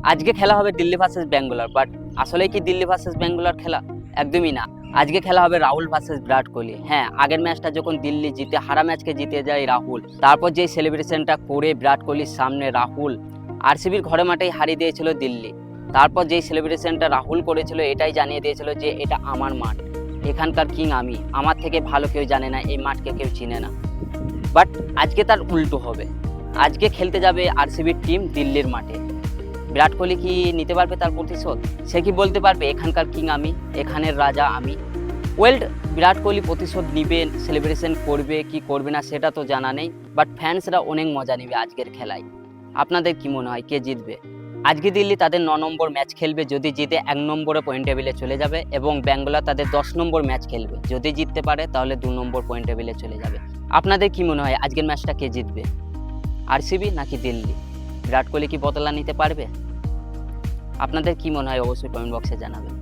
আজকে খেলা হবে দিল্লি ভার্সেস ব্যাঙ্গালোর, বাট আসলে কি দিল্লি ভার্সেস ব্যাঙ্গালোর খেলা? একদমই না। আজকে খেলা হবে রাহুল ভার্সেস বিরাট কোহলি। হ্যাঁ, আগের ম্যাচটা যখন দিল্লি জিতে, হারা ম্যাচকে জিতে যায় রাহুল, তারপর যেই সেলিব্রেশনটা করে বিরাট কোহলির সামনে রাহুল আরসিবির ঘরে মাঠেই হারিয়ে দিয়েছিল দিল্লি, তারপর যেই সেলিব্রেশনটা রাহুল করেছিল এটাই জানিয়ে দিয়েছিল যে এটা আমার মাঠ, এখানকার কিং আমি, আমার থেকে ভালো কেউ জানে না, এই মাঠকে কেউ চিনে না। বাট আজকে তার উল্টো হবে। আজকে খেলতে যাবে আরসিবির টিম দিল্লির মাঠে। বিরাট কোহলি কি নিতে পারবে তার প্রতিশোধ? সে কি বলতে পারবে এখানকার কিং আমি, এখানের রাজা আমি? ওয়েল্ড, বিরাট কোহলি প্রতিশোধ নিবে, সেলিব্রেশন করবে কি করবে না সেটা তো জানা নেই, বাট ফ্যান্সরা অনেক মজা নেবে আজকের খেলায়। আপনাদের কি মনে হয় কে জিতবে? আজকে দিল্লি তাদের 9 নম্বর ম্যাচ খেলবে, যদি জিতে 1 নম্বরে পয়েন্ট টেবিলে চলে যাবে, এবং ব্যাঙ্গালোর তাদের 10 নম্বর ম্যাচ খেলবে, যদি জিততে পারে তাহলে 2 নম্বর পয়েন্ট টেবিলে চলে যাবে। আপনাদের কি মনে হয় আজকের ম্যাচটা কে জিতবে, আরসিবি নাকি দিল্লি? বিরাট কোহলি কি বদলা নিতে পারবে? আপনাদের কি মনে হয় অবশ্যই কমেন্ট বক্সে জানাবেন।